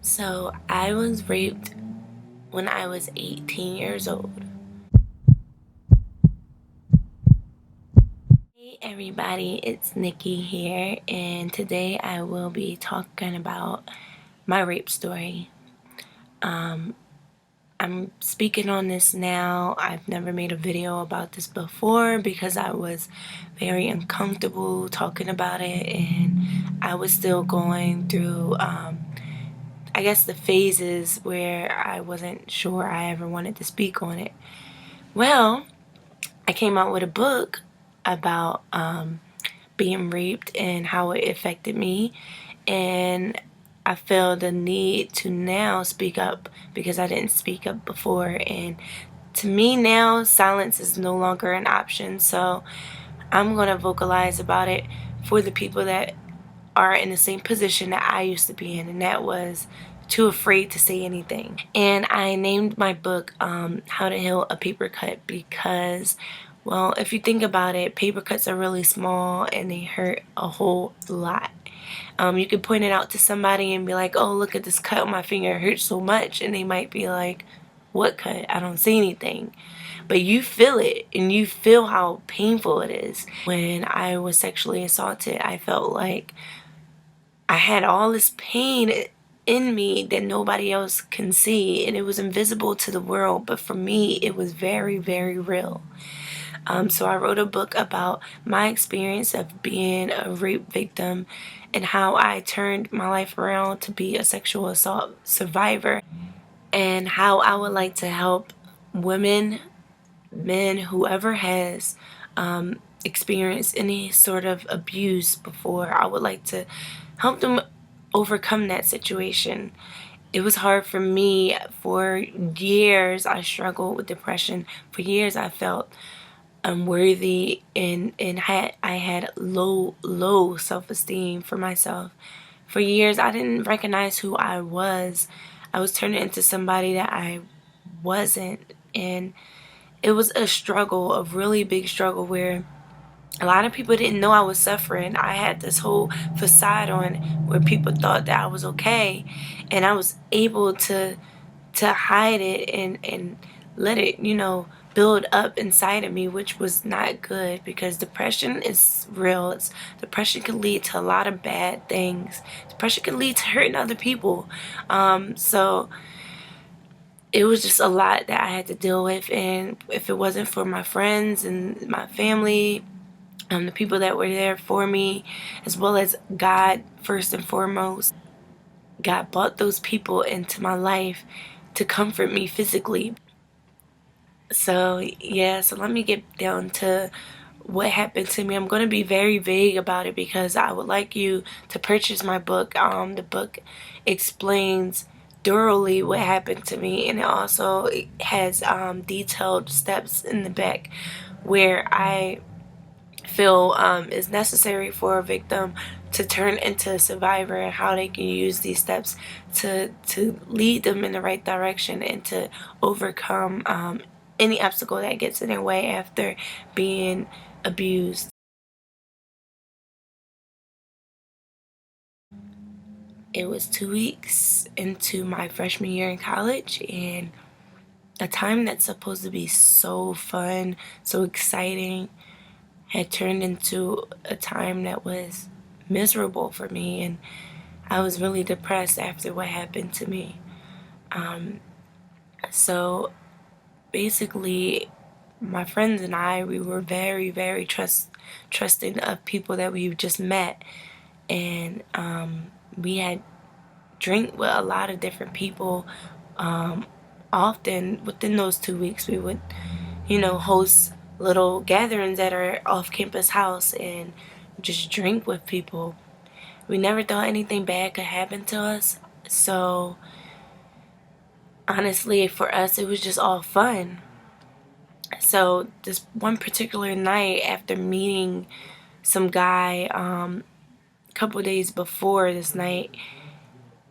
So I was raped when I was 18 years old. Hey everybody, it's Nikki here, and today I will be talking about my rape story. I'm speaking on this now. I've never made a video about this before because I was very uncomfortable talking about it, and I was still going through I guess the phases where I wasn't sure I ever wanted to speak on it. Well, I came out with a book about being raped and how it affected me, and I feel the need to now speak up because I didn't speak up before. And to me now, silence is no longer an option, so I'm going to vocalize about it for the people that are in the same position that I used to be in, and that was too afraid to say anything. And I named my book How to Heal a Paper Cut because, well, if you think about it, paper cuts are really small and they hurt a whole lot. You could point it out to somebody and be like, oh, look at this cut on my finger, it hurts so much, and they might be like, what cut? I don't see anything. But you feel it, and you feel how painful it is. When I was sexually assaulted, I felt like I had all this pain in me that nobody else can see, and it was invisible to the world, but for me it was very, very real. So I wrote a book about my experience of being a rape victim and how I turned my life around to be a sexual assault survivor, and how I would like to help women, men, whoever has experienced any sort of abuse before. I would like to help them overcome that situation. It was hard for me. For years I struggled with depression. For years I felt unworthy, and I had low self-esteem for myself. For years I didn't recognize who I was. I was turning into somebody that I wasn't, and it was a struggle, a really big struggle, where a lot of people didn't know I was suffering. I had this whole facade on where people thought that I was okay, and I was able to hide it and let it, build up inside of me, which was not good because depression is real. Depression can lead to a lot of bad things. Depression can lead to hurting other people. So it was just a lot that I had to deal with, and if it wasn't for my friends and my family, the people that were there for me, as well as God first and foremost, God brought those people into my life to comfort me physically. So yeah, so let me get down to what happened to me. I'm going to be very vague about it because I would like you to purchase my book. The book explains thoroughly what happened to me, and it also has detailed steps in the back where I feel is necessary for a victim to turn into a survivor, and how they can use these steps to lead them in the right direction and to overcome any obstacle that gets in their way after being abused. It was 2 weeks into my freshman year in college, and a time that's supposed to be so fun, so exciting, had turned into a time that was miserable for me, and I was really depressed after what happened to me. So basically, my friends and I, we were very, very trusting of people that we just met, and we had drink with a lot of different people. Often within those 2 weeks, we would, host little gatherings at our off-campus house and just drink with people. We never thought anything bad could happen to us, so honestly, for us, it was just all fun. So this one particular night, after meeting some guy a couple days before this night,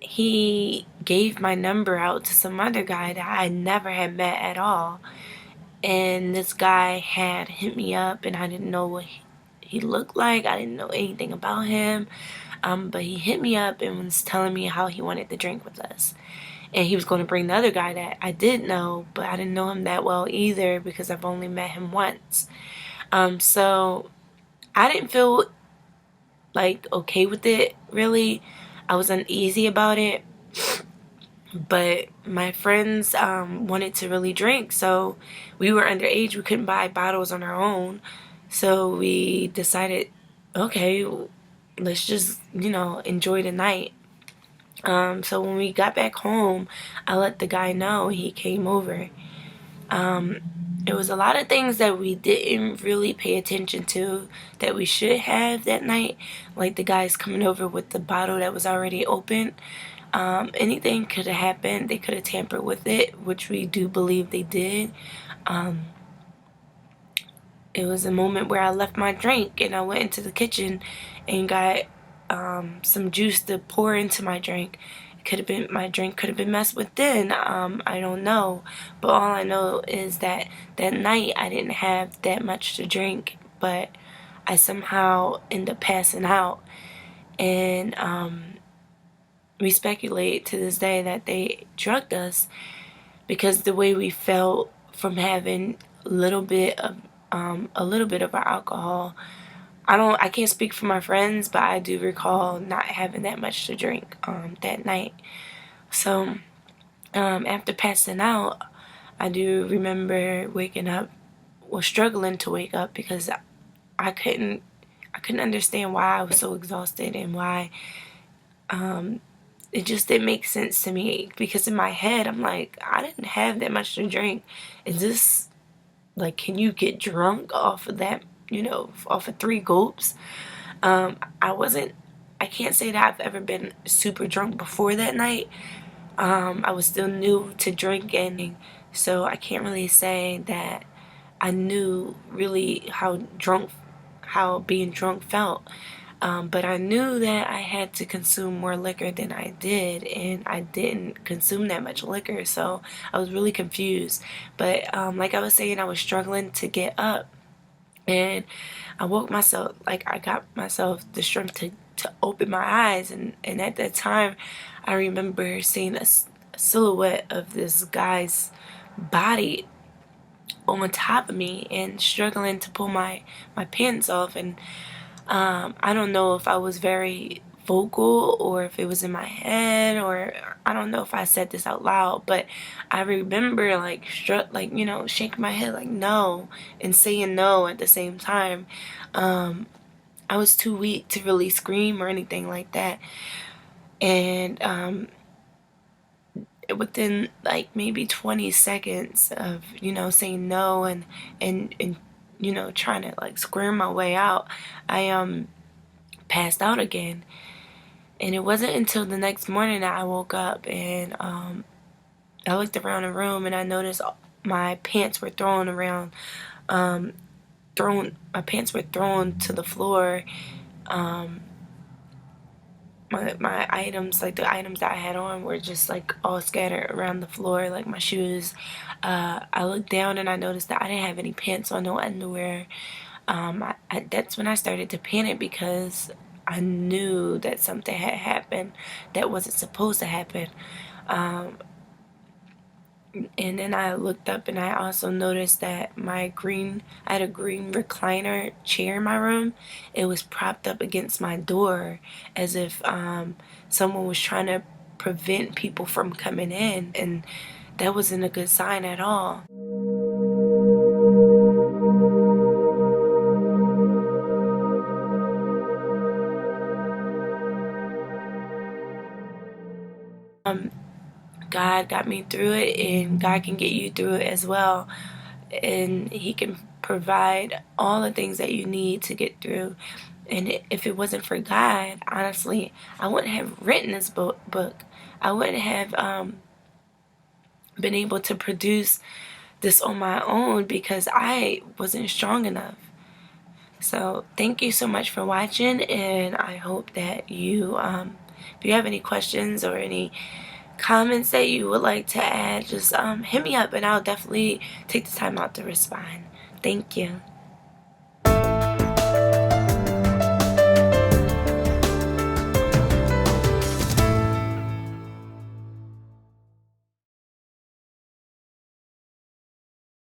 he gave my number out to some other guy that I never had met at all. And this guy had hit me up, and I didn't know what he looked like. I didn't know anything about him. But he hit me up and was telling me how he wanted to drink with us. And he was going to bring the other guy that I did know, but I didn't know him that well either because I've only met him once. So I didn't feel like okay with it, really. I was uneasy about it. But my friends wanted to really drink, so we were underage. We couldn't buy bottles on our own. So we decided, okay, let's just, enjoy the night. So when we got back home, I let the guy know. He came over. It was a lot of things that we didn't really pay attention to that we should have that night. Like the guys coming over with the bottle that was already open. Anything could have happened. They could have tampered with it, which we do believe they did. It was a moment where I left my drink and I went into the kitchen and got some juice to pour into my drink. It could have been, my drink could have been messed with then. I don't know. But all I know is that that night I didn't have that much to drink, but I somehow ended up passing out. And we speculate to this day that they drugged us because the way we felt from having a little bit of our alcohol. I can't speak for my friends, but I do recall not having that much to drink that night. So after passing out, I do remember waking up, struggling to wake up because I couldn't understand why I was so exhausted and why it just didn't make sense to me, because in my head I'm like, I didn't have that much to drink. Is this like, can you get drunk off of that, off of 3 gulps? I can't say that I've ever been super drunk before that night. I was still new to drinking, so I can't really say that I knew really how being drunk felt. But I knew that I had to consume more liquor than I did, and I didn't consume that much liquor, so I was really confused. But like I was saying, I was struggling to get up, and I woke myself, like I got myself the strength to open my eyes, and at that time, I remember seeing a silhouette of this guy's body on top of me and struggling to pull my pants off. And I don't know if I was very vocal or if it was in my head, or I don't know if I said this out loud, but I remember shaking my head like no and saying no at the same time. I was too weak to really scream or anything like that. And within like maybe 20 seconds of saying no and trying to like square my way out, I passed out again. And it wasn't until the next morning that I woke up, and I looked around the room and I noticed my pants were thrown around, my pants were thrown to the floor. My items, like the items that I had on, were just like all scattered around the floor, like my shoes. I looked down and I noticed that I didn't have any pants on, no underwear. That's when I started to panic, because I knew that something had happened that wasn't supposed to happen. And then I looked up and I also noticed that I had a green recliner chair in my room. It was propped up against my door as if someone was trying to prevent people from coming in, and that wasn't a good sign at all. God got me through it, and God can get you through it as well. And He can provide all the things that you need to get through. And if it wasn't for God, honestly, I wouldn't have written this book. I wouldn't have been able to produce this on my own because I wasn't strong enough. So thank you so much for watching, and I hope that you, if you have any questions or any comments that you would like to add, just hit me up and I'll definitely take the time out to respond. Thank you.